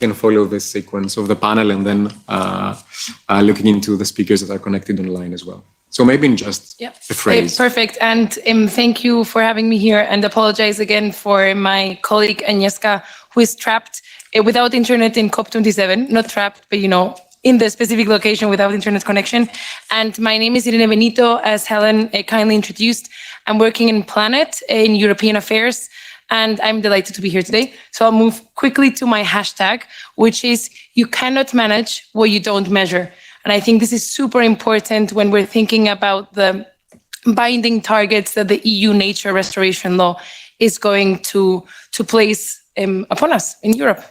can follow this sequence of the panel and then looking into the speakers that are connected online as well. So maybe in just a phrase. Perfect. And thank you for having me here, and apologize again for my colleague Agnieszka, who is trapped without internet in COP27, not trapped, but in the specific location without internet connection. And my name is Irene Benito, as Helen kindly introduced. I'm working in Planet in European Affairs, and I'm delighted to be here today. So I'll move quickly to my hashtag, which is you cannot manage what you don't measure. And I think this is super important when we're thinking about the binding targets that the EU Nature Restoration Law is going to place upon us in Europe.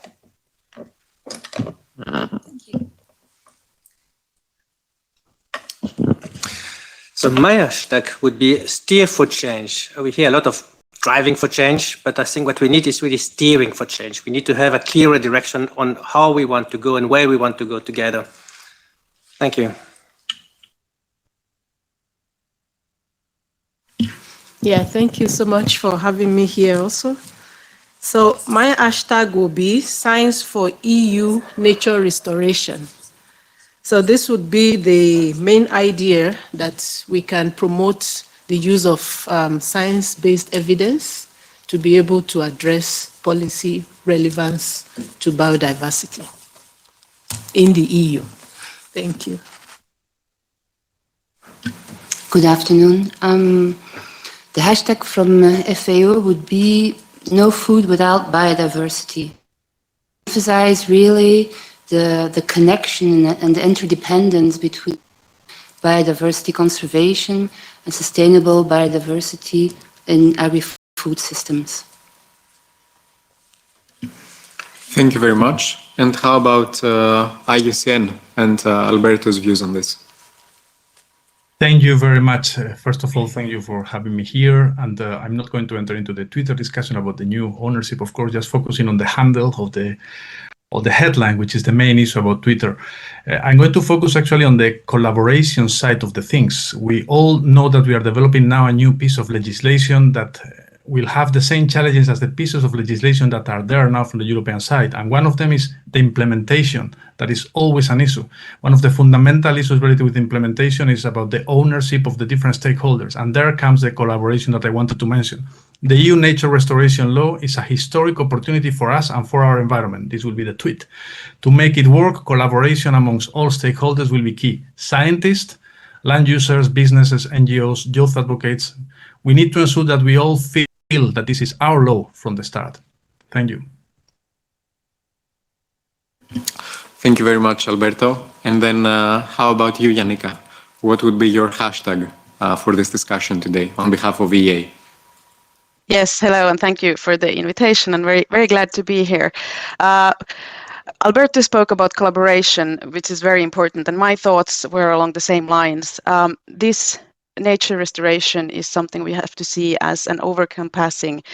Thank you. So my hashtag would be steer for change. We hear a lot of driving for change, but I think what we need is really steering for change. We need to have a clearer direction on how we want to go and where we want to go together. Thank you. Yeah, thank you so much for having me here also. So my hashtag will be Science for EU Nature Restoration. So this would be the main idea that we can promote the use of science-based evidence to be able to address policy relevance to biodiversity in the EU. Thank you. Good afternoon. The hashtag from FAO would be no food without biodiversity. Emphasize really the connection and the interdependence between biodiversity conservation and sustainable biodiversity in agri-food systems. Thank you very much. And how about IUCN and Alberto's views on this? Thank you very much. First of all, thank you for having me here. And I'm not going to enter into the Twitter discussion about the new ownership, of course, just focusing on the handle of the headline, which is the main issue about Twitter. I'm going to focus actually on the collaboration side of the things. We all know that we are developing now a new piece of legislation that will have the same challenges as the pieces of legislation that are there now from the European side. And one of them is the implementation. That is always an issue. One of the fundamental issues related with implementation is about the ownership of the different stakeholders. And there comes the collaboration that I wanted to mention. The EU Nature Restoration Law is a historic opportunity for us and for our environment. This will be the tweet. To make it work, collaboration amongst all stakeholders will be key. Scientists, land users, businesses, NGOs, youth advocates. We need to ensure that we all feel that this is our law from the start. Thank you. Thank you very much, Alberto. And then how about you, Yannicka? What would be your hashtag for this discussion today on behalf of EA? Yes, hello, and thank you for the invitation. I'm very, very glad to be here. Alberto spoke about collaboration, which is very important, and my thoughts were along the same lines. This nature restoration is something we have to see as an overcompassing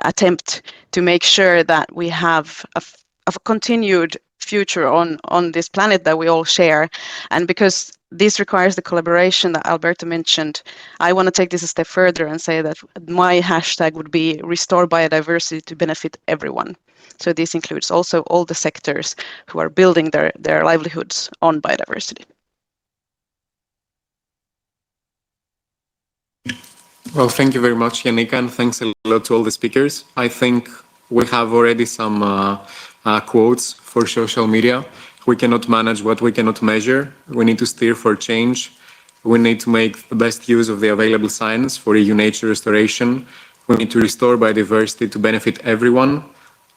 attempt to make sure that we have a continued future on this planet that we all share. And because this requires the collaboration that Alberto mentioned, I want to take this a step further and say that my hashtag would be restore biodiversity to benefit everyone. So this includes also all the sectors who are building their livelihoods on biodiversity. Well, thank you very much, Yannicka, and thanks a lot to all the speakers. I think we have already some quotes for social media. We cannot manage what we cannot measure. We need to steer for change. We need to make the best use of the available science for EU nature restoration. We need to restore biodiversity to benefit everyone.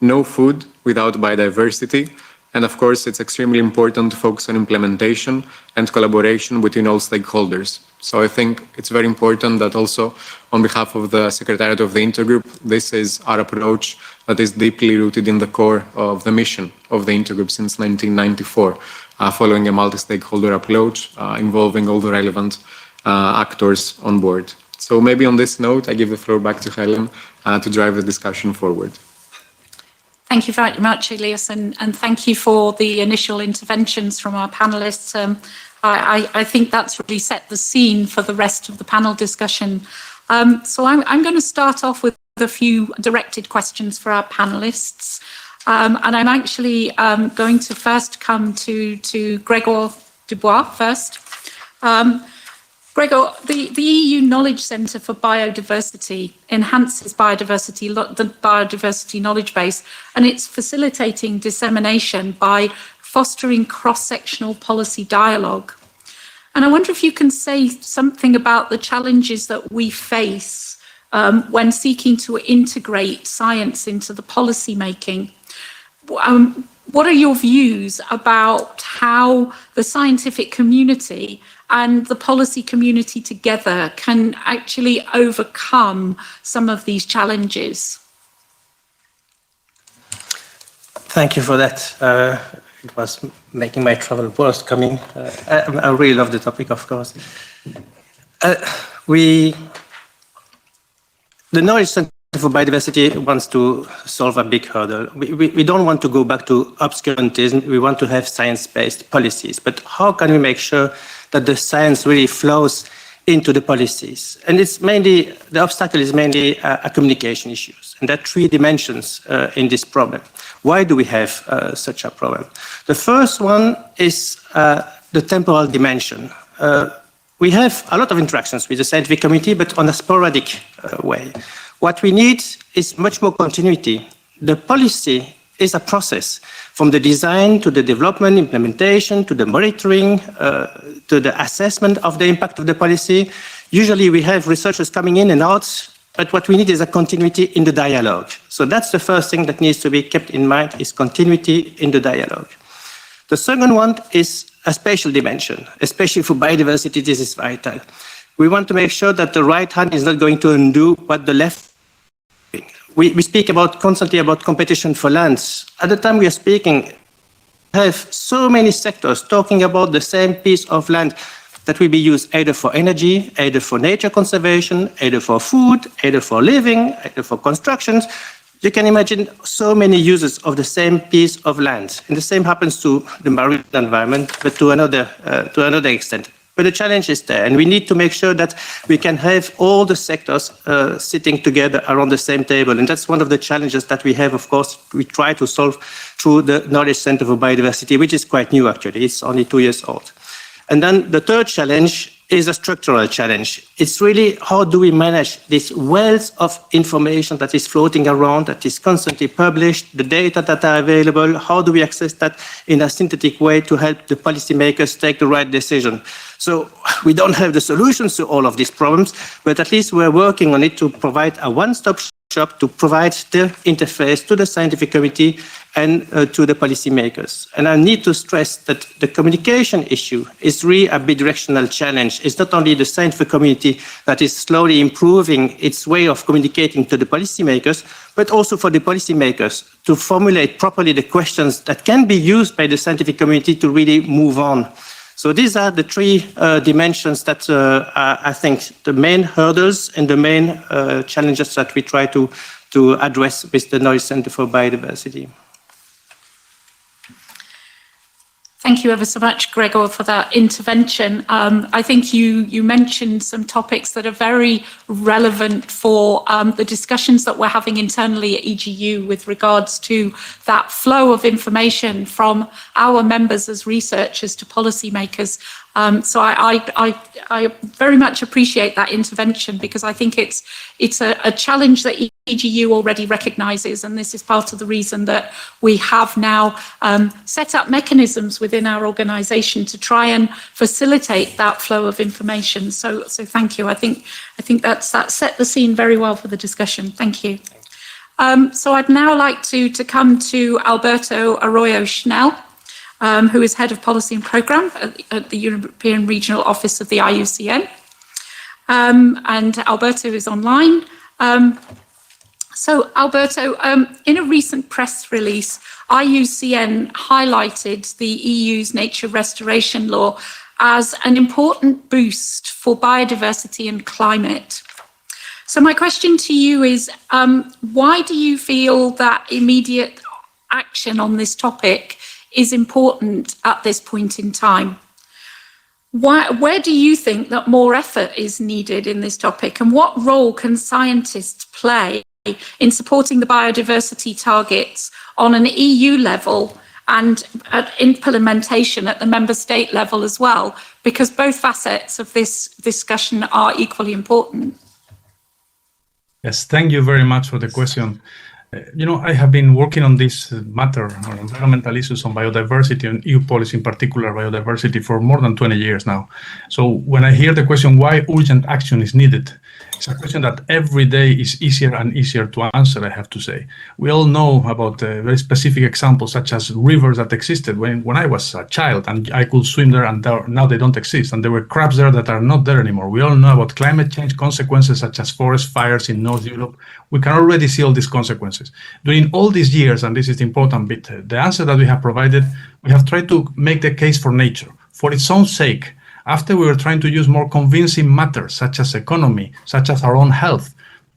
No food without biodiversity. And of course, it's extremely important to focus on implementation and collaboration between all stakeholders. So I think it's very important that also on behalf of the Secretariat of the Intergroup, this is our approach that is deeply rooted in the core of the mission of the Intergroup since 1994, following a multi-stakeholder approach involving all the relevant actors on board. So maybe on this note, I give the floor back to Helen to drive the discussion forward. Thank you very much, Elias, and thank you for the initial interventions from our panelists. I think that's really set the scene for the rest of the panel discussion. So I'm going to start off with a few directed questions for our panelists. And I'm actually going to first come to Gregor Dubois first. Gregor, the EU Knowledge Centre for Biodiversity enhances the biodiversity knowledge base, and it's facilitating dissemination by fostering cross-sectional policy dialogue. And I wonder if you can say something about the challenges that we face when seeking to integrate science into the policy making. What are your views about how the scientific community and the policy community together can actually overcome some of these challenges? Thank you for that. It was making my travel worse coming. I really love the topic, of course. The Knowledge Centre for Biodiversity wants to solve a big hurdle. We don't want to go back to obscurantism. We want to have science-based policies. But how can we make sure that the science really flows into the policies? And it's mainly, the obstacle is mainly a communication issues. And there are three dimensions in this problem. Why do we have such a problem? The first one is the temporal dimension. We have a lot of interactions with the scientific community, but on a sporadic way. What we need is much more continuity. The policy is a process, from the design to the development, implementation, to the monitoring, to the assessment of the impact of the policy. Usually we have researchers coming in and out, but what we need is a continuity in the dialogue. So that's the first thing that needs to be kept in mind, is continuity in the dialogue. The second one is a spatial dimension, especially for biodiversity. This is vital. We want to make sure that the right hand is not going to undo what the left. We speak constantly about competition for lands. At the time we are speaking, we have so many sectors talking about the same piece of land that will be used either for energy, either for nature conservation, either for food, either for living, either for constructions. You can imagine so many uses of the same piece of land. And the same happens to the marine environment, but to another extent. But the challenge is there, and we need to make sure that we can have all the sectors sitting together around the same table. And that's one of the challenges that we have, of course, we try to solve through the Knowledge Centre for Biodiversity, which is quite new, actually. It's only 2 years old. And then the third challenge is a structural challenge. It's really how do we manage this wealth of information that is floating around, that is constantly published, the data that are available, how do we access that in a synthetic way to help the policymakers take the right decision? So we don't have the solutions to all of these problems, but at least we're working on it to provide a one-stop shop to provide the interface to the scientific community and to the policymakers. And I need to stress that the communication issue is really a bidirectional challenge. It's not only the scientific community that is slowly improving its way of communicating to the policymakers, but also for the policymakers to formulate properly the questions that can be used by the scientific community to really move on. So these are the three dimensions that are, I think, the main hurdles and the main challenges that we try to address with the Knowledge Centre for Biodiversity. Thank you ever so much, Gregor, for that intervention. I think you mentioned some topics that are very relevant for the discussions that we're having internally at EGU with regards to that flow of information from our members as researchers to policymakers. So I very much appreciate that intervention, because I think it's a challenge that EGU already recognises, and this is part of the reason that we have now set up mechanisms within our organisation to try and facilitate that flow of information. So thank you. I think that set the scene very well for the discussion. Thank you. So I'd now like to come to Alberto Arroyo Schnell, who is Head of Policy and Programme at the European Regional Office of the IUCN. And Alberto is online. So Alberto, in a recent press release, IUCN highlighted the EU's nature restoration law as an important boost for biodiversity and climate. So my question to you is, why do you feel that immediate action on this topic is important at this point in time? Where do you think that more effort is needed in this topic, and what role can scientists play in supporting the biodiversity targets on an EU level and at implementation at the member state level as well, because both facets of this discussion are equally important. Yes, thank you very much for the question. I have been working on this matter, on environmental issues on biodiversity and EU policy, in particular biodiversity, for more than 20 years now. So when I hear the question why urgent action is needed, it's a question that every day is easier and easier to answer, I have to say. We all know about very specific examples, such as rivers that existed when I was a child and I could swim there, and now they don't exist. And there were crabs there that are not there anymore. We all know about climate change consequences, such as forest fires in North Europe. We can already see all these consequences. During all these years, and this is the important bit, the answer that we have provided, we have tried to make the case for nature, for its own sake. After we were trying to use more convincing matters, such as economy, such as our own health.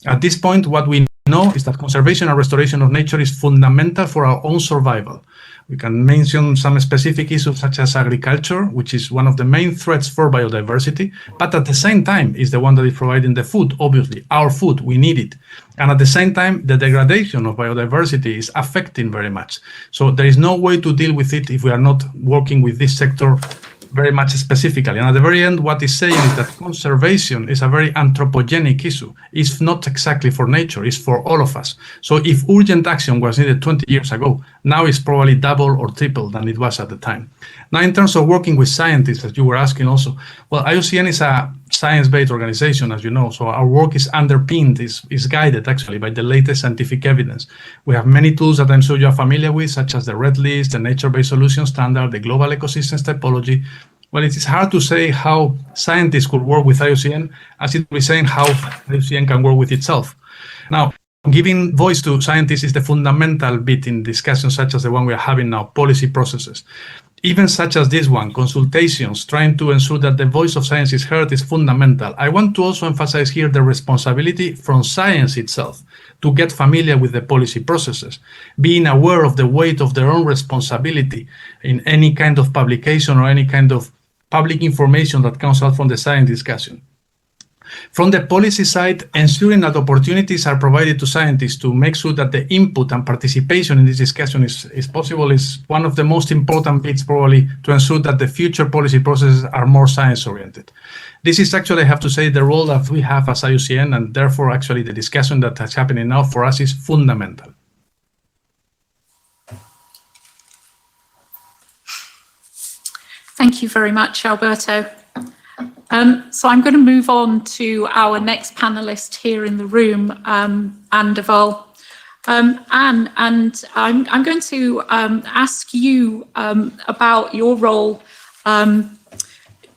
At this point, what we know is that conservation and restoration of nature is fundamental for our own survival. We can mention some specific issues such as agriculture, which is one of the main threats for biodiversity, but at the same time is the one that is providing the food, obviously, our food, we need it. And at the same time, the degradation of biodiversity is affecting very much. So there is no way to deal with it if we are not working with this sector very much specifically. And at the very end, what it's saying is that conservation is a very anthropogenic issue. It's not exactly for nature, it's for all of us. So if urgent action was needed 20 years ago, now it's probably double or triple than it was at the time. Now, in terms of working with scientists, as you were asking also, well, IUCN is a science-based organization, as you know, so our work is underpinned, is guided actually by the latest scientific evidence. We have many tools that I'm sure you are familiar with, such as the Red List, the Nature-Based Solution Standard, the Global Ecosystems Typology. Well, it is hard to say how scientists could work with IUCN, as it is saying how IUCN can work with itself. Now, giving voice to scientists is the fundamental bit in discussions such as the one we are having now, policy processes. Even such as this one, consultations, trying to ensure that the voice of science is heard is fundamental. I want to also emphasize here the responsibility from science itself to get familiar with the policy processes, being aware of the weight of their own responsibility in any kind of publication or any kind of public information that comes out from the science discussion. From the policy side, ensuring that opportunities are provided to scientists to make sure that the input and participation in this discussion is possible is one of the most important bits, probably, to ensure that the future policy processes are more science-oriented. This is actually, I have to say, the role that we have as IUCN, and therefore, actually, the discussion that is happening now for us is fundamental. Thank you very much, Alberto. So I'm going to move on to our next panelist here in the room, Anne Deval. Anne, and I'm going to ask you about your role,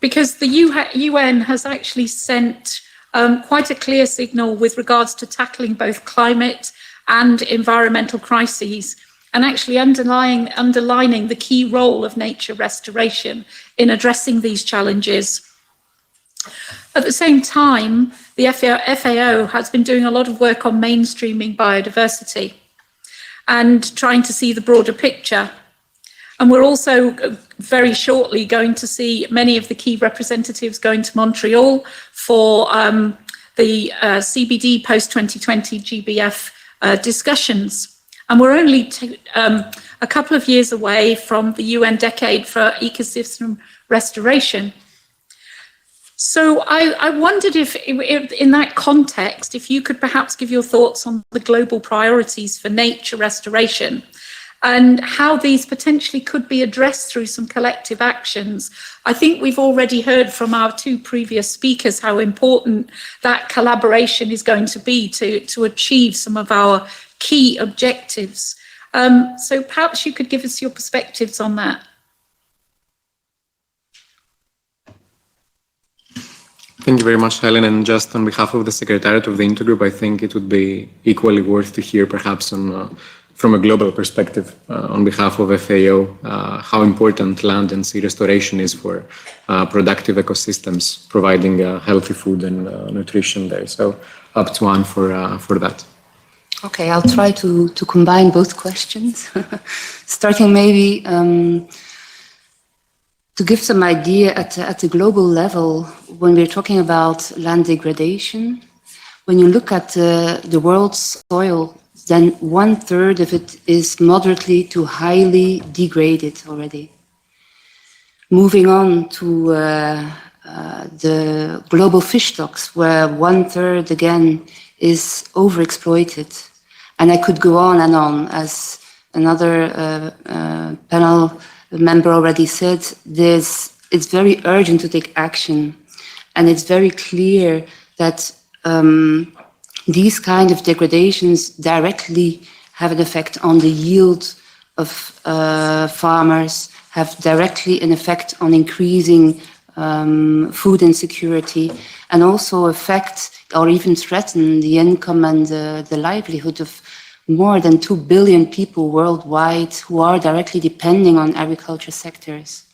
because the UN has actually sent quite a clear signal with regards to tackling both climate and environmental crises, and actually underlining the key role of nature restoration in addressing these challenges. At the same time, the FAO has been doing a lot of work on mainstreaming biodiversity and trying to see the broader picture. And we're also very shortly going to see many of the key representatives going to Montreal for the CBD post-2020 GBF discussions. And we're only a couple of years away from the UN Decade for Ecosystem Restoration. So I wondered if in that context, if you could perhaps give your thoughts on the global priorities for nature restoration and how these potentially could be addressed through some collective actions. I think we've already heard from our two previous speakers how important that collaboration is going to be to achieve some of our key objectives. So perhaps you could give us your perspectives on that. Thank you very much, Helen. And just on behalf of the Secretariat of the Intergroup, I think it would be equally worth to hear perhaps from a global perspective on behalf of FAO how important land and sea restoration is for productive ecosystems, providing healthy food and nutrition there. So up to Anne for that. Okay, I'll try to combine both questions, starting maybe to give some idea at the global level. When we're talking about land degradation, when you look at the world's soil, then 1/3 of it is moderately to highly degraded already. Moving on to the global fish stocks, where 1/3 again is overexploited. And I could go on and on, as another panel member already said, it's very urgent to take action. And it's very clear that these kind of degradations directly have an effect on the yield of farmers, have directly an effect on increasing food insecurity, and also affect or even threaten the income and the livelihood of more than 2 billion people worldwide who are directly depending on agriculture sectors.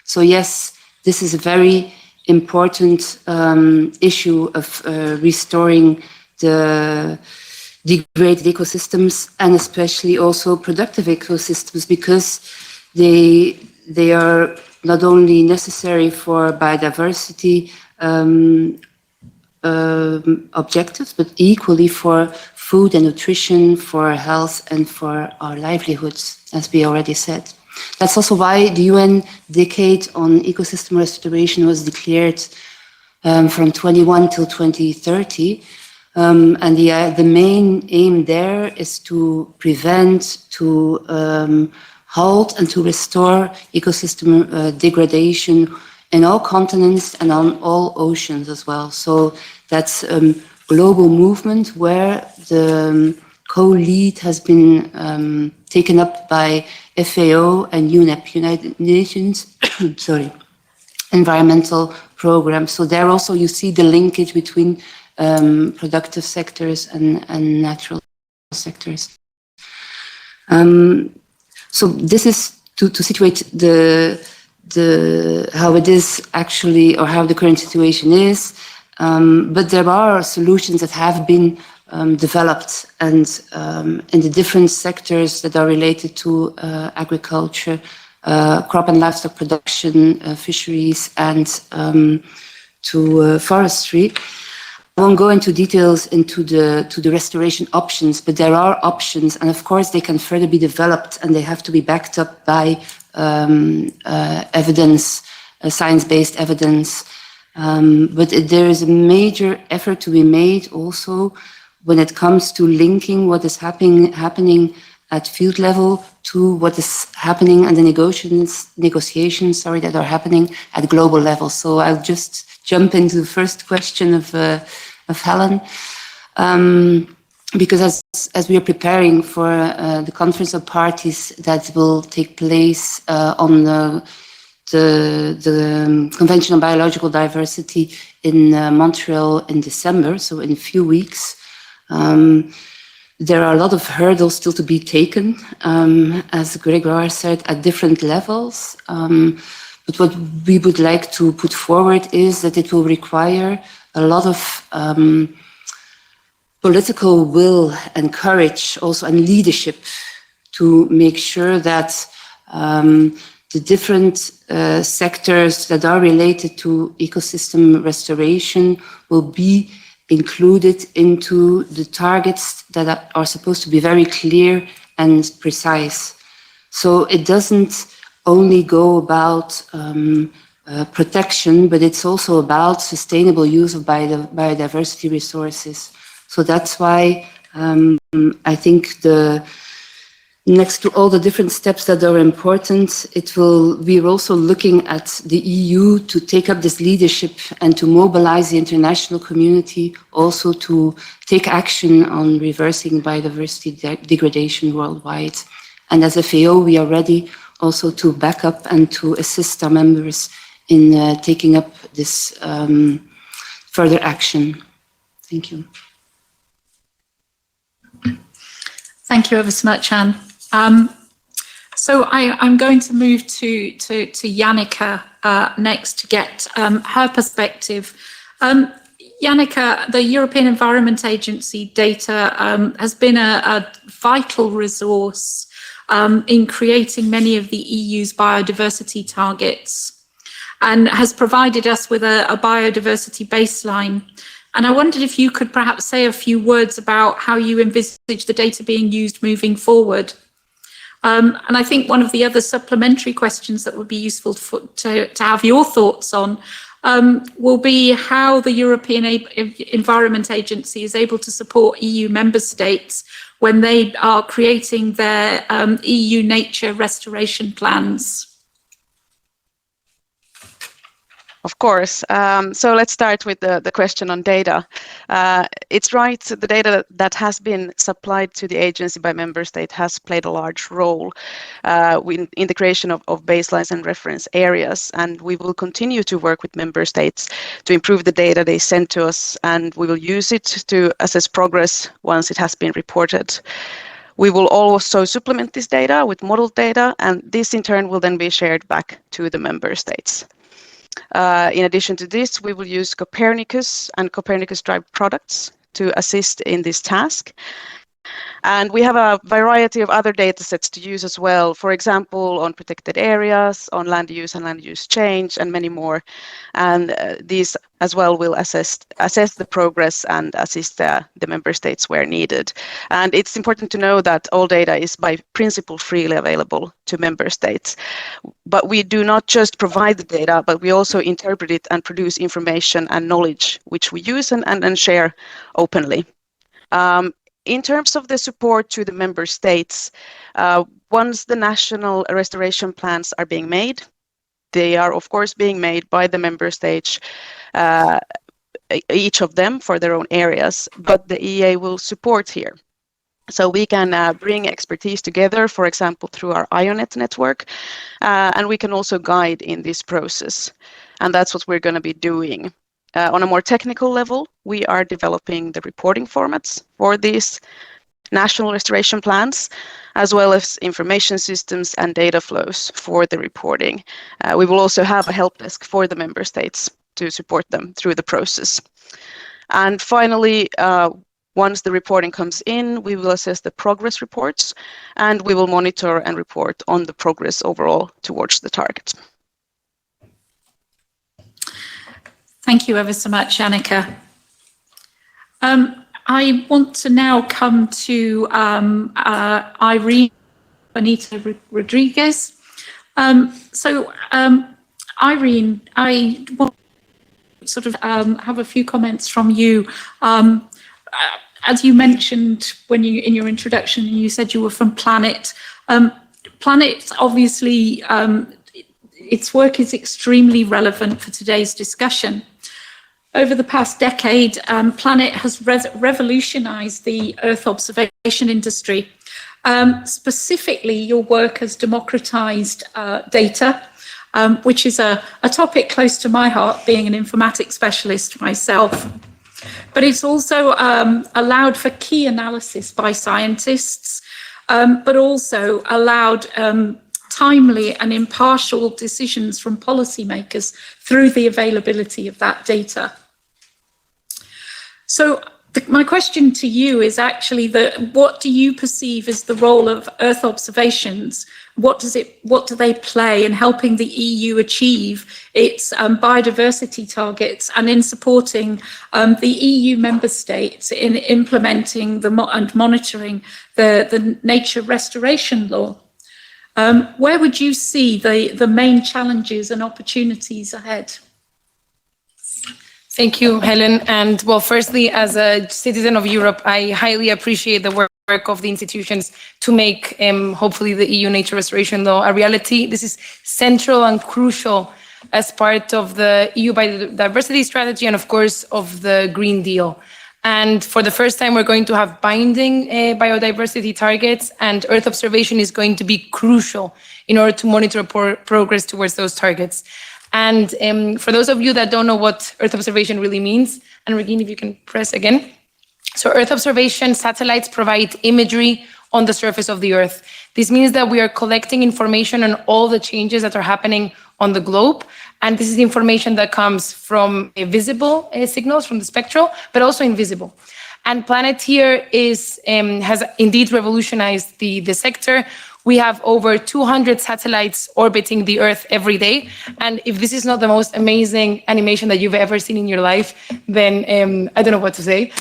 So yes, this is a very important issue of restoring the degraded ecosystems, and especially also productive ecosystems, because they are not only necessary for biodiversity objectives, but equally for food and nutrition, for health and for our livelihoods, as we already said. That's also why the UN Decade on Ecosystem Restoration was declared from 21 till 2030. And the main aim there is to prevent, to halt and to restore ecosystem degradation in all continents and on all oceans as well. So that's a global movement where the co-lead has been taken up by FAO and UNEP, United Nations, environmental program. So there also you see the linkage between productive sectors and natural sectors. So this is to situate how it is actually, or how the current situation is. But there are solutions that have been developed, and in the different sectors that are related to agriculture, crop and livestock production, fisheries, and to forestry. I won't go into details into the restoration options, but there are options, and of course they can further be developed, and they have to be backed up by evidence, science-based evidence. But there is a major effort to be made also when it comes to linking what is happening at field level to what is happening and the negotiations that are happening at global level. So I'll just jump into the first question of Helen, because as we are preparing for the conference of parties that will take place on the Convention on Biological Diversity in Montreal in December, so in a few weeks, there are a lot of hurdles still to be taken, as Grégoire said, at different levels. But what we would like to put forward is that it will require a lot of political will and courage also, and leadership, to make sure that the different sectors that are related to ecosystem restoration will be included into the targets that are supposed to be very clear and precise. So it doesn't only go about protection, but it's also about sustainable use of biodiversity resources. So that's why I think next to all the different steps that are important, we're also looking at the EU to take up this leadership and to mobilize the international community also to take action on reversing biodiversity degradation worldwide. And as FAO, we are ready also to back up and to assist our members in taking up this further action. Thank you. Thank you ever so much, Anne. So I'm going to move to Yannicka next to get her perspective. Yannicka, the European Environment Agency data has been a vital resource in creating many of the EU's biodiversity targets, and has provided us with a biodiversity baseline. And I wondered if you could perhaps say a few words about how you envisage the data being used moving forward. And I think one of the other supplementary questions that would be useful to have your thoughts on will be how the European Environment Agency is able to support EU member states when they are creating their EU nature restoration plans. Of course. So let's start with the question on data. It's right, the data that has been supplied to the agency by member state has played a large role in the creation of baselines and reference areas. And we will continue to work with member states to improve the data they send to us, and we will use it to assess progress once it has been reported. We will also supplement this data with modeled data, and this in turn will then be shared back to the member states. In addition to this, we will use Copernicus and Copernicus-derived products to assist in this task. And we have a variety of other data sets to use as well, for example, on protected areas, on land use and land use change, and many more. And these as well will assess the progress and assist the member states where needed. And it's important to know that all data is by principle freely available to member states. But we do not just provide the data, but we also interpret it and produce information and knowledge, which we use and share openly. In terms of the support to the member states, once the national restoration plans are being made, they are of course being made by the member states, each of them for their own areas, but the EA will support here. So we can bring expertise together, for example, through our IONET network, and we can also guide in this process. And that's what we're going to be doing. On a more technical level, we are developing the reporting formats for these national restoration plans, as well as information systems and data flows for the reporting. We will also have a help desk for the member states to support them through the process. And finally, once the reporting comes in, we will assess the progress reports, and we will monitor and report on the progress overall towards the target. Thank you ever so much, Annika. I want to now come to Irene Bonita Rodriguez. Irene, I want to sort of have a few comments from you. As you mentioned in your introduction, you said you were from Planet. Planet, obviously, its work is extremely relevant for today's discussion. Over the past decade, Planet has revolutionized the Earth observation industry. Specifically, your work has democratized data, which is a topic close to my heart, being an informatics specialist myself. But it's also allowed for key analysis by scientists, but also allowed timely and impartial decisions from policymakers through the availability of that data. So my question to you is actually what do you perceive as the role of Earth observations? What do they play in helping the EU achieve its biodiversity targets and in supporting the EU member states in implementing and monitoring the nature restoration law? Where would you see the main challenges and opportunities ahead? Thank you, Helen. And well, firstly, as a citizen of Europe, I highly appreciate the work of the institutions to make, hopefully, the EU nature restoration law a reality. This is central and crucial as part of the EU Biodiversity Strategy and, of course, of the Green Deal. And for the first time, we're going to have binding biodiversity targets, and Earth observation is going to be crucial in order to monitor progress towards those targets. And for those of you that don't know what Earth observation really means, and Regine, if you can press again. So Earth observation satellites provide imagery on the surface of the Earth. This means that we are collecting information on all the changes that are happening on the globe. And this is information that comes from visible signals from the spectral, but also invisible. And Planet here has indeed revolutionized the sector. We have over 200 satellites orbiting the Earth every day. And if this is not the most amazing animation that you've ever seen in your life, then I don't know what to say.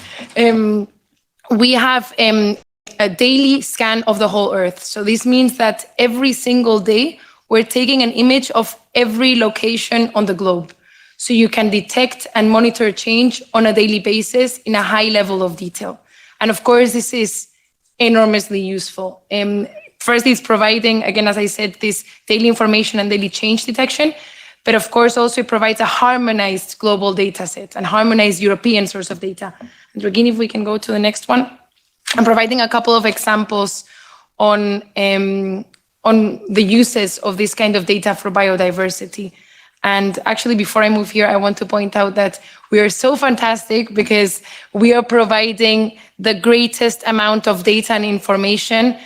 We have a daily scan of the whole Earth. So this means that every single day, we're taking an image of every location on the globe. So you can detect and monitor change on a daily basis in a high level of detail. And of course, this is enormously useful. First, it's providing, again, as I said, this daily information and daily change detection. But of course, also it provides a harmonized global data set and harmonized European source of data. And Regine, if we can go to the next one. I'm providing a couple of examples on the uses of this kind of data for biodiversity. And actually, before I move here, I want to point out that we are so fantastic because we are providing the greatest amount of data and information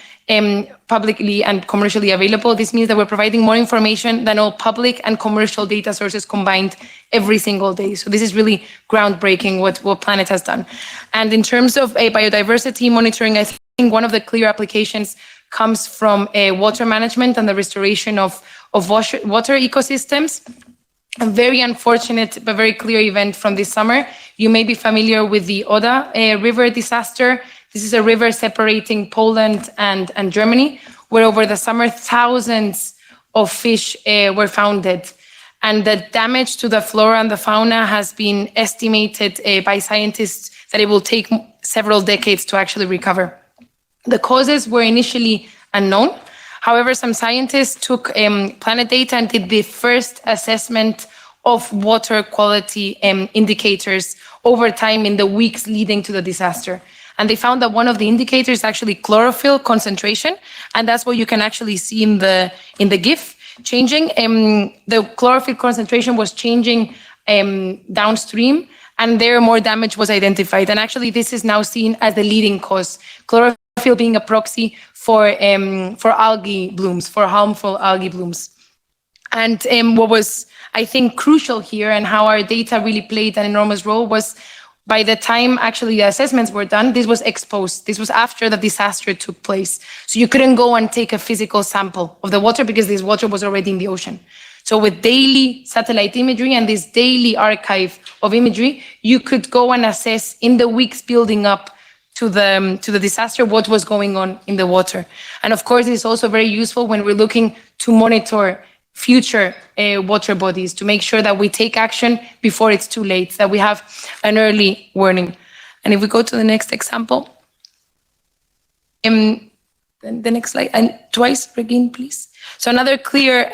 publicly and commercially available. This means that we're providing more information than all public and commercial data sources combined every single day. So this is really groundbreaking what Planet has done. And in terms of biodiversity monitoring, I think one of the clear applications comes from water management and the restoration of water ecosystems. A very unfortunate but very clear event from this summer. You may be familiar with the Oder river disaster. This is a river separating Poland and Germany, where over the summer, thousands of fish were found dead. And the damage to the flora and the fauna has been estimated by scientists that it will take several decades to actually recover. The causes were initially unknown. However, some scientists took Planet data and did the first assessment of water quality indicators over time in the weeks leading to the disaster. And they found that one of the indicators is actually chlorophyll concentration. And that's what you can actually see in the GIF changing. The chlorophyll concentration was changing downstream, and there more damage was identified. And actually, this is now seen as the leading cause. Chlorophyll being a proxy for algae blooms, for harmful algae blooms. And what was, I think, crucial here and how our data really played an enormous role was by the time actually the assessments were done, this was exposed. This was after the disaster took place. So you couldn't go and take a physical sample of the water because this water was already in the ocean. So with daily satellite imagery and this daily archive of imagery, you could go and assess in the weeks building up to the disaster what was going on in the water. And of course, it's also very useful when we're looking to monitor future water bodies to make sure that we take action before it's too late, that we have an early warning. And if we go to the next example, the next slide, and twice, Regine, please. So another clear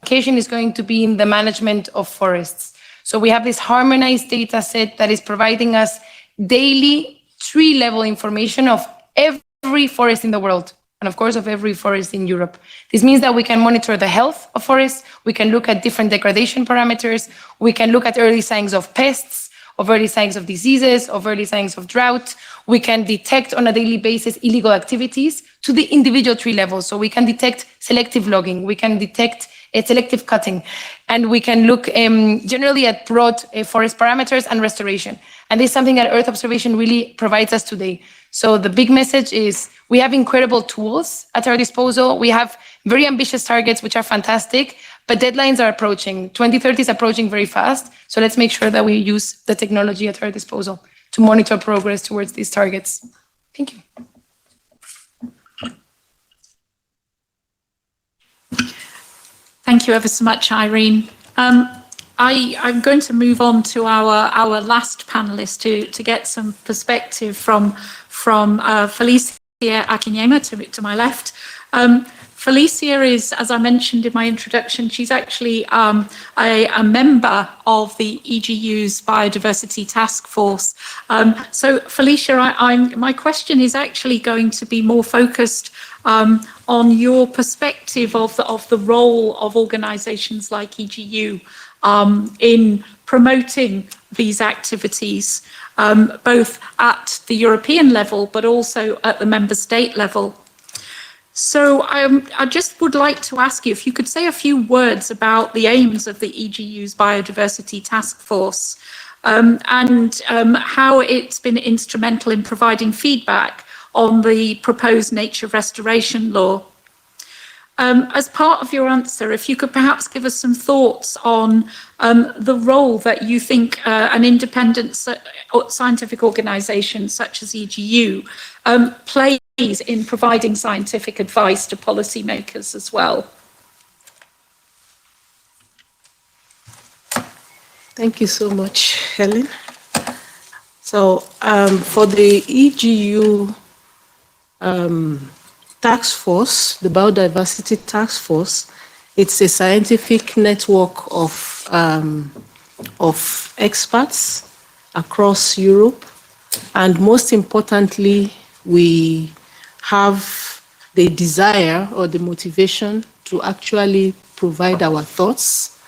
application is going to be in the management of forests. So we have this harmonized data set that is providing us daily tree-level information of every forest in the world, and of course of every forest in Europe. This means that we can monitor the health of forests, we can look at different degradation parameters, we can look at early signs of pests, of early signs of diseases, of early signs of drought. We can detect on a daily basis illegal activities to the individual tree level. So we can detect selective logging, we can detect selective cutting, and we can look generally at broad forest parameters and restoration. And this is something that Earth observation really provides us today. So the big message is we have incredible tools at our disposal. We have very ambitious targets, which are fantastic, but deadlines are approaching. 2030 is approaching very fast. So let's make sure that we use the technology at our disposal to monitor progress towards these targets. Thank you. Thank you ever so much, Irene. I'm going to move on to our last panelist to get some perspective from Felicia Akinyema to my left. Felicia is, as I mentioned in my introduction, she's actually a member of the EGU's Biodiversity Task Force. So Felicia, my question is actually going to be more focused on your perspective of the role of organisations like EGU in promoting these activities, both at the European level, but also at the member state level. So I just would like to ask you if you could say a few words about the aims of the EGU's Biodiversity Task Force and how it's been instrumental in providing feedback on the proposed nature restoration law. As part of your answer, if you could perhaps give us some thoughts on the role that you think an independent scientific organisation such as EGU plays in providing scientific advice to policymakers as well. Thank you so much, Helen. So for the EGU Task Force, the Biodiversity Task Force, it's a scientific network of experts across Europe. And most importantly, we have the desire or the motivation to actually provide our thoughts,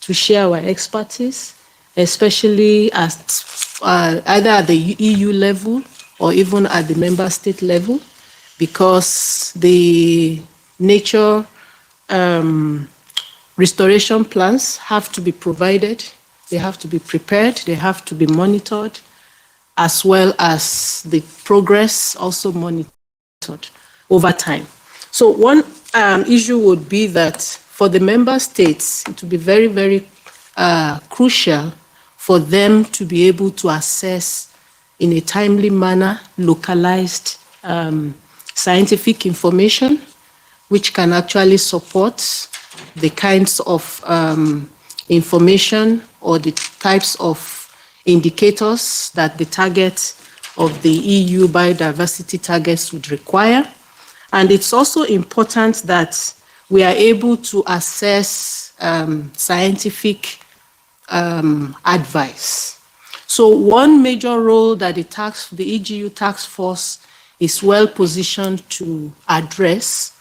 to share our expertise, especially at either at the EU level or even at the member state level, because the nature restoration plans have to be provided, they have to be prepared, they have to be monitored, as well as the progress also monitored over time. So one issue would be that for the member states, it would be very, very crucial for them to be able to assess in a timely manner localized scientific information, which can actually support the kinds of information or the types of indicators that the target of the EU biodiversity targets would require. And it's also important that we are able to assess scientific advice. So one major role that the EGU Task Force is well positioned to address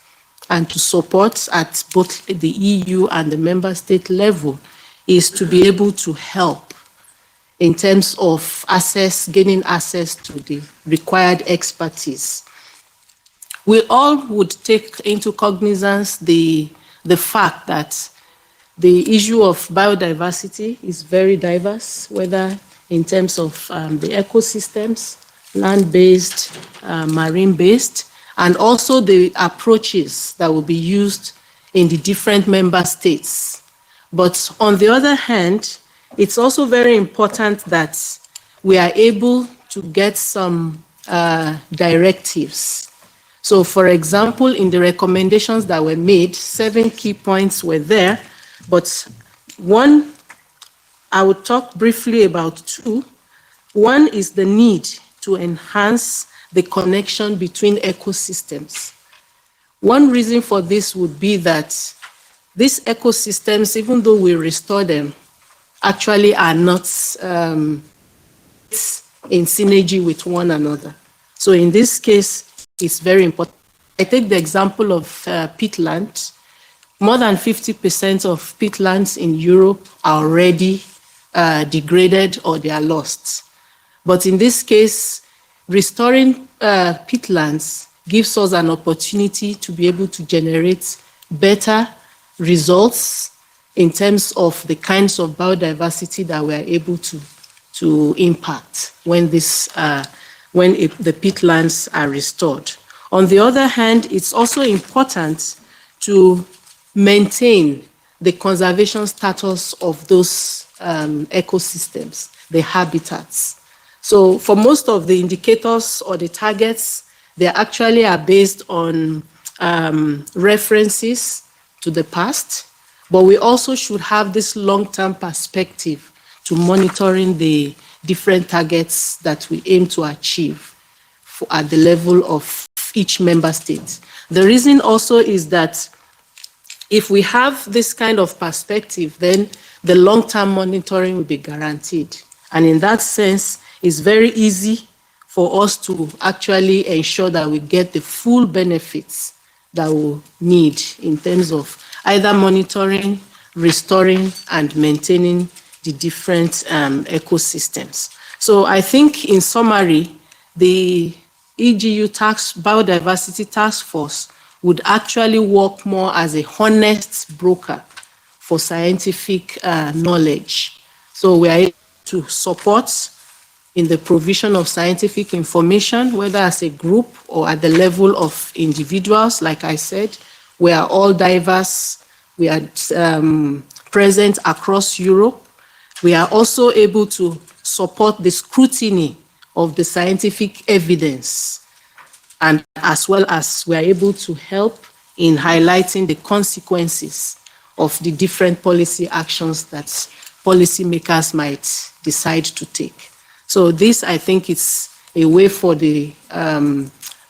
and to support at both the EU and the member state level is to be able to help in terms of gaining access to the required expertise. We all would take into cognizance the fact that the issue of biodiversity is very diverse, whether in terms of the ecosystems, land-based, marine-based, and also the approaches that will be used in the different member states. But on the other hand, it's also very important that we are able to get some directives. So for example, in the recommendations that were made, 7 key points were there, but one, I would talk briefly about 2. One is the need to enhance the connection between ecosystems. One reason for this would be that these ecosystems, even though we restore them, actually are not in synergy with one another. So in this case, it's very important. I take the example of peatland. More than 50% of peatlands in Europe are already degraded or they are lost. But in this case, restoring peatlands gives us an opportunity to be able to generate better results in terms of the kinds of biodiversity that we are able to impact when the peatlands are restored. On the other hand, it's also important to maintain the conservation status of those ecosystems, the habitats. So for most of the indicators or the targets, they actually are based on references to the past, but we also should have this long-term perspective to monitoring the different targets that we aim to achieve at the level of each member state. The reason also is that if we have this kind of perspective, then the long-term monitoring will be guaranteed. And in that sense, it's very easy for us to actually ensure that we get the full benefits that we need in terms of either monitoring, restoring, and maintaining the different ecosystems. So I think in summary, the EGU Biodiversity Task Force would actually work more as a honest broker for scientific knowledge. So we are able to support in the provision of scientific information, whether as a group or at the level of individuals, like I said, We are all diverse. We are present across Europe. We are also able to support the scrutiny of the scientific evidence, and as well as we are able to help in highlighting the consequences of the different policy actions that policymakers might decide to take. So this, I think, is a way for the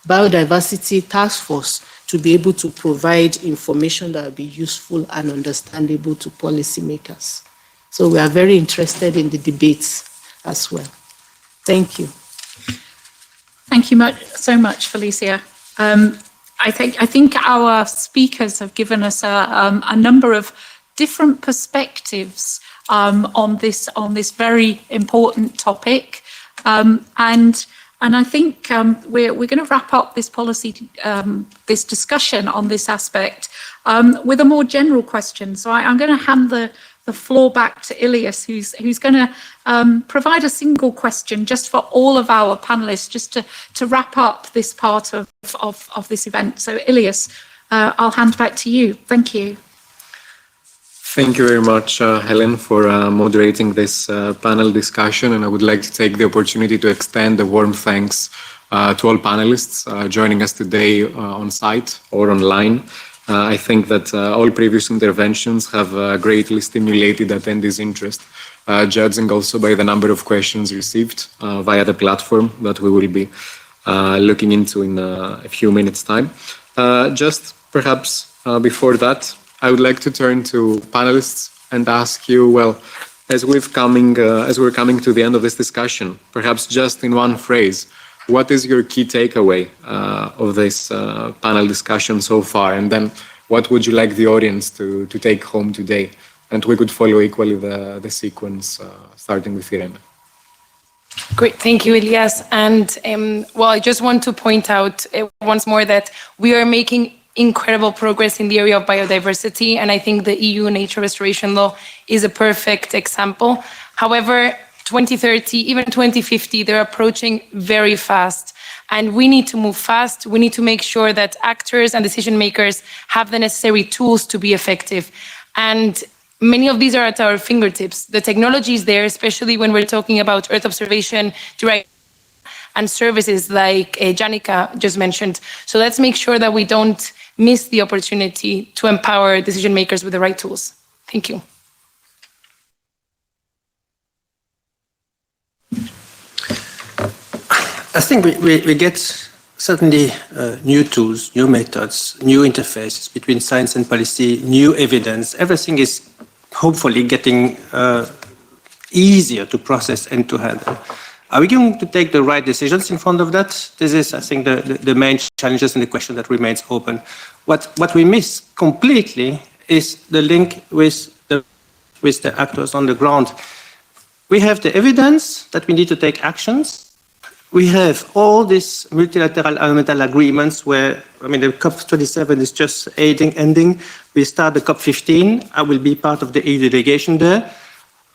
Biodiversity Task Force to be able to provide information that will be useful and understandable to policymakers. So we are very interested in the debates as well. Thank you. Thank you so much, Felicia. I think our speakers have given us a number of different perspectives on this very important topic, and I think we're going to wrap up this this discussion on this aspect with a more general question. So I'm going to hand the floor back to Ilias, who's going to provide a single question just for all of our panelists, just to wrap up this part of this event. So Ilias, I'll hand back to you. Thank you. Thank you very much, Helen, for moderating this panel discussion. And I would like to take the opportunity to extend a warm thanks to all panelists joining us today on site or online. I think that all previous interventions have greatly stimulated attendees' interest, judging also by the number of questions received via the platform that we will be looking into in a few minutes' time. Just perhaps before that, I would like to turn to panelists and ask you, well, as we're coming to the end of this discussion, perhaps just in one phrase, what is your key takeaway of this panel discussion so far? And then what would you like the audience to take home today? And we could follow equally the sequence, starting with Irene. Great, thank you, Ilias. And well, I just want to point out once more that we are making incredible progress in the area of biodiversity, and I think the EU Nature Restoration Law is a perfect example. However, 2030, even 2050, they're approaching very fast, and we need to move fast. We need to make sure that actors and decision makers have the necessary tools to be effective, and many of these are at our fingertips. The technology is there, especially when we're talking about Earth observation, direct and services like Janica just mentioned. So let's make sure that we don't miss the opportunity to empower decision makers with the right tools. Thank you. I think we get certainly new tools, new methods, new interfaces between science and policy, new evidence. Everything is hopefully getting easier to process and to handle. Are we going to take the right decisions in front of that? This is, I think, the main challenges and the question that remains open. What we miss completely is the link with the actors on the ground. We have the evidence that we need to take actions. We have all these multilateral environmental agreements where, I mean, the COP27 is just ending. We start the COP15. I will be part of the EU delegation there.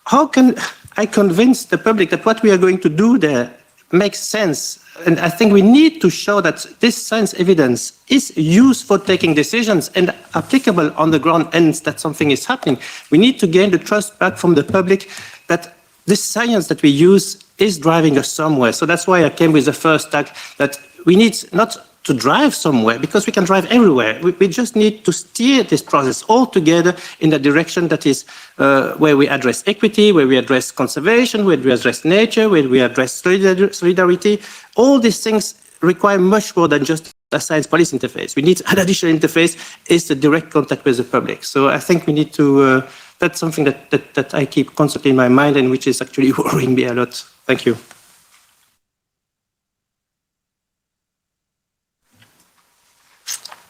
How can I convince the public that what we are going to do there makes sense? And I think we need to show that this science evidence is used for taking decisions and applicable on the ground, and that something is happening. We need to gain the trust back from the public that this science that we use is driving us somewhere. So that's why I came with the first tag, that we need not to drive somewhere, because we can drive everywhere. We just need to steer this process all together in the direction that is where we address equity, where we address conservation, where we address nature, where we address solidarity. All these things require much more than just a science policy interface. We need an additional interface, is the direct contact with the public. So I think we need to, that's something that I keep constantly in my mind and which is actually worrying me a lot. Thank you.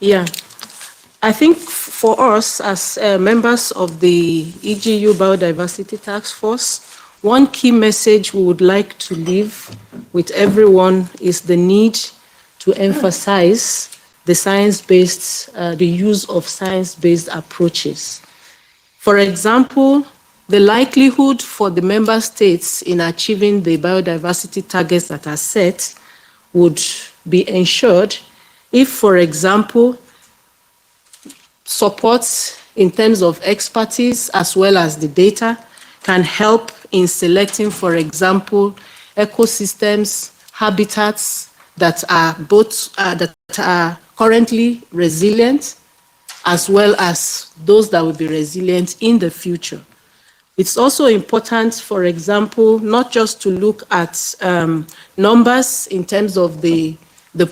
Yeah, I think for us as members of the EGU Biodiversity Task Force, one key message we would like to leave with everyone is the need to emphasize the science-based, the use of science-based approaches. For example, the likelihood for the member states in achieving the biodiversity targets that are set would be ensured if, for example, support in terms of expertise as well as the data can help in selecting, for example, ecosystems, habitats that are that are currently resilient, as well as those that will be resilient in the future. It's also important, for example, not just to look at numbers in terms of the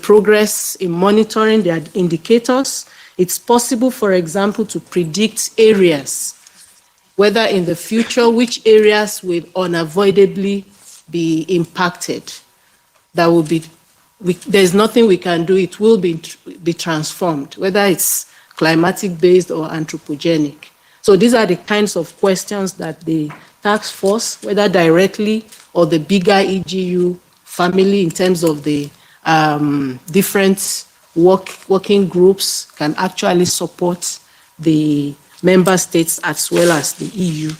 progress in monitoring the indicators. It's possible, for example, to predict areas, whether in the future, which areas will unavoidably be impacted. That will be, there's nothing we can do, it will be transformed, whether it's climatic-based or anthropogenic. So these are the kinds of questions that the task force, whether directly or the bigger EGU family in terms of the different working groups, can actually support the member states as well as the EU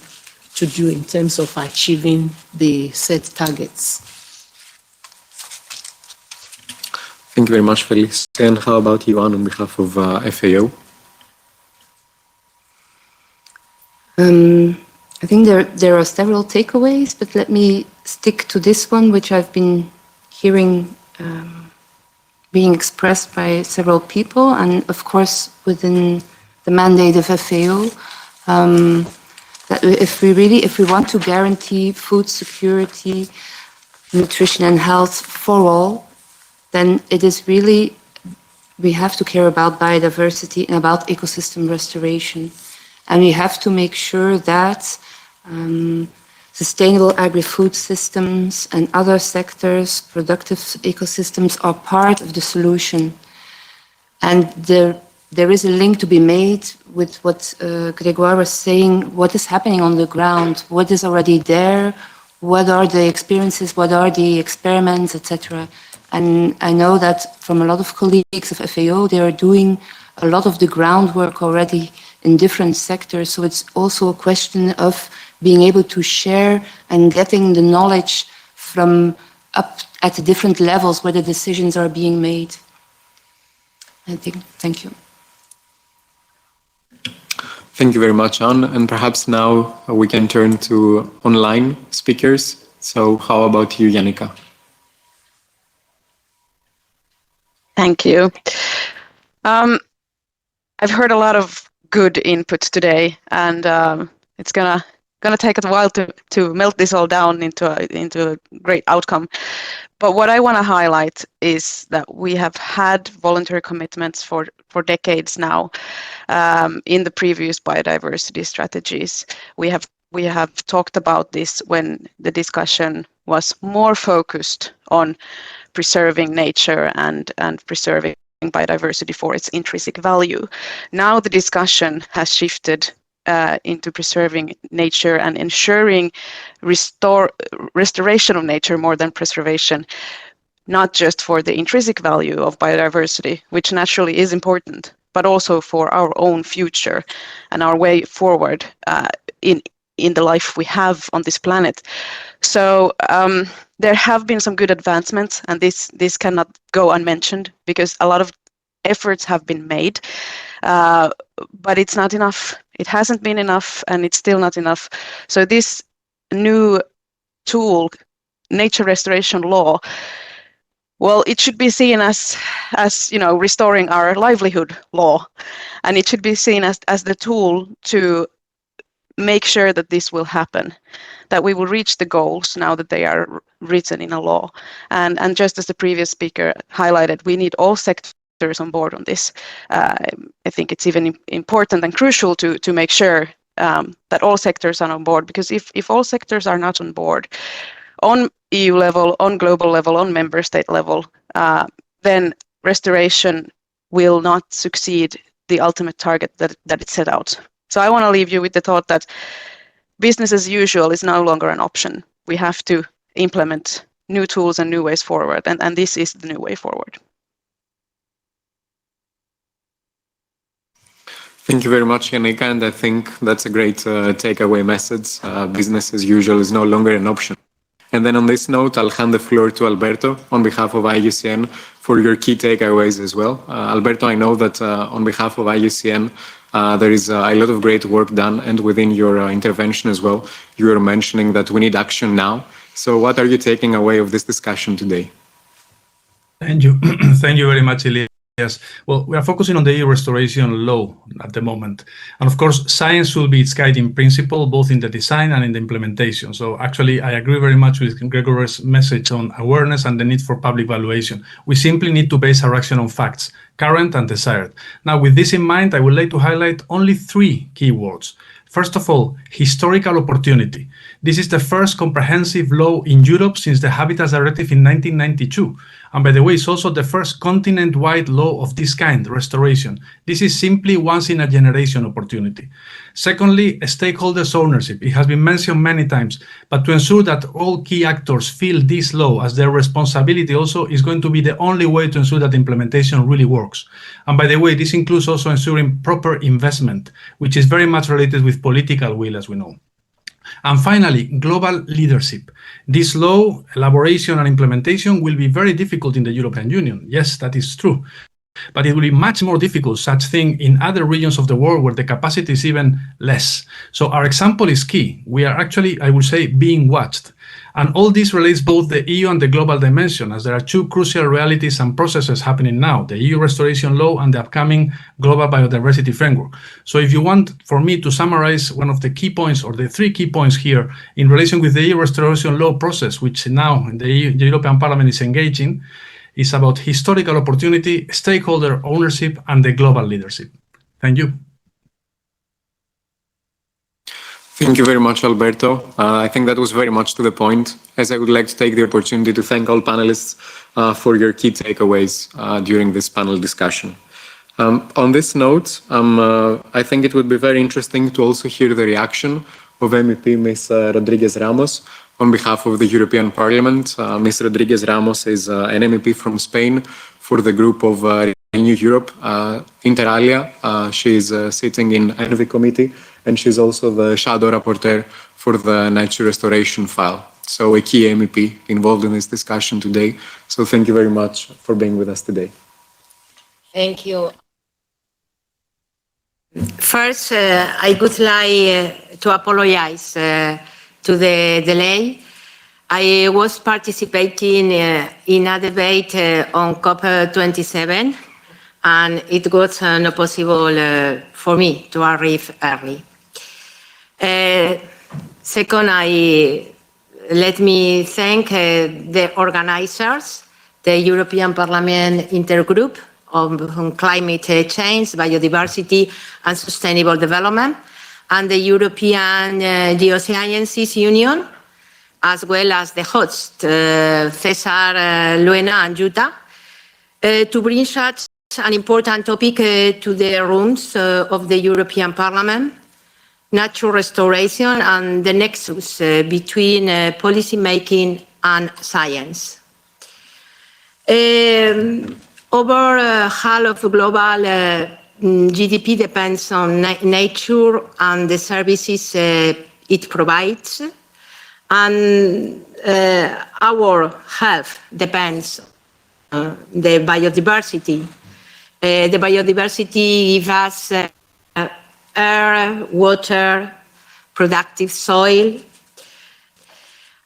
to do in terms of achieving the set targets. Thank you very much, Felice. And how about you, Anne, on behalf of FAO? I think there are several takeaways, but let me stick to this one, which I've been hearing being expressed by several people, and of course within the mandate of FAO, that if we want to guarantee food security, nutrition and health for all, then it is really, we have to care about biodiversity and about ecosystem restoration. And we have to make sure that sustainable agri-food systems and other sectors, productive ecosystems, are part of the solution. And there is a link to be made with what Grégoire was saying, what is happening on the ground, what is already there, what are the experiences, what are the experiments, etc. And I know that from a lot of colleagues of FAO, they are doing a lot of the groundwork already in different sectors. So it's also a question of being able to share and getting the knowledge from up at the different levels where the decisions are being made. I think, thank you. Thank you very much, Anne. And perhaps now we can turn to online speakers. So how about you, Yannicka? Thank you. I've heard a lot of good inputs today, and it's gonna take a while to melt this all down into a great outcome. But what I want to highlight is that we have had voluntary commitments for decades now in the previous biodiversity strategies. We have talked about this when the discussion was more focused on preserving nature and preserving biodiversity for its intrinsic value. Now the discussion has shifted into preserving nature and ensuring restoration of nature more than preservation, not just for the intrinsic value of biodiversity, which naturally is important, but also for our own future and our way forward in the life we have on this planet. So there have been some good advancements, and this cannot go unmentioned because a lot of efforts have been made, but it's not enough. It hasn't been enough, and it's still not enough. So this new tool, nature restoration law, well, it should be seen as restoring our livelihood law, and it should be seen as the tool to make sure that this will happen, that we will reach the goals now that they are written in a law. And just as the previous speaker highlighted, we need all sectors on board on this. I think it's even important and crucial to make sure that all sectors are on board, because if all sectors are not on board, on EU level, on global level, on member state level, then restoration will not succeed the ultimate target that it set out. So I want to leave you with the thought that business as usual is no longer an option. We have to implement new tools and new ways forward, and this is the new way forward. Thank you very much, Yannicka, and I think that's a great takeaway message. Business as usual is no longer an option. And then on this note, I'll hand the floor to Alberto on behalf of IUCN for your key takeaways as well. Alberto, I know that on behalf of IUCN, There is a lot of great work done, and within your intervention as well, you were mentioning that we need action now. So what are you taking away of this discussion today? Thank you. Thank you very much, Elias. Well, we are focusing on the EU restoration law at the moment. And of course, science will be its guiding principle, both in the design and in the implementation. So actually, I agree very much with Gregor's message on awareness and the need for public valuation. We simply need to base our action on facts, current and desired. Now, with this in mind, I would like to highlight only 3 key words. First of all, historical opportunity. This is the first comprehensive law in Europe since the Habitats Directive in 1992. And by the way, it's also the first continent-wide law of this kind, restoration. This is simply once-in-a-generation opportunity. Secondly, stakeholders' ownership. It has been mentioned many times, but to ensure that all key actors feel this law as their responsibility also is going to be the only way to ensure that implementation really works. And by the way, this includes also ensuring proper investment, which is very much related with political will, as we know. And finally, global leadership. This law elaboration and implementation will be very difficult in the European Union. Yes, that is true. But it will be much more difficult, such thing, in other regions of the world where the capacity is even less. So our example is key. We are actually, I would say, being watched. And all this relates both the EU and the global dimension, as there are 2 crucial realities and processes happening now, the EU Restoration Law and the upcoming Global Biodiversity Framework. So if you want for me to summarize one of the key points, or the 3 key points here, in relation with the EU Restoration Law process, which now the European Parliament is engaging, is about historical opportunity, stakeholder ownership, and the global leadership. Thank you. Thank you very much, Alberto. I think that was very much to the point, as I would like to take the opportunity to thank all panelists for your key takeaways during this panel discussion. On this note, I think it would be very interesting to also hear the reaction of MEP Ms. Rodriguez Ramos on behalf of the European Parliament. Ms. Rodriguez Ramos is an MEP from Spain for the group of Renew Europe, Inter alia. She is sitting in ENVI committee, and she's also the shadow rapporteur for the nature restoration file. So a key MEP involved in this discussion today. So thank you very much for being with us today. Thank you. First, I would like to apologize to the delay. I was participating in a debate on COP27, and it was not possible for me to arrive early. Second, let me thank the organizers, the European Parliament Intergroup on Climate Change, Biodiversity and Sustainable Development, and the European Geosciences Union, as well as the host, Cesar, Luena and Jutta, to bring such an important topic to the rooms of the European Parliament, natural restoration and the nexus between policy making and science. Over half of global GDP depends on nature and the services it provides, and our health depends on the biodiversity. The biodiversity gives us air, water, productive soil.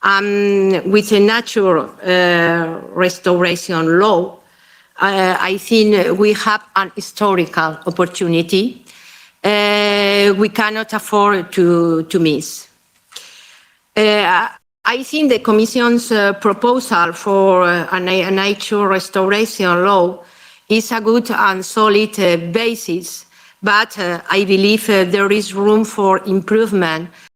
With a natural restoration law, I think we have an historical opportunity we cannot afford to miss. I think the Commission's proposal for a nature restoration law is a good and solid basis, but I believe there is room for improvement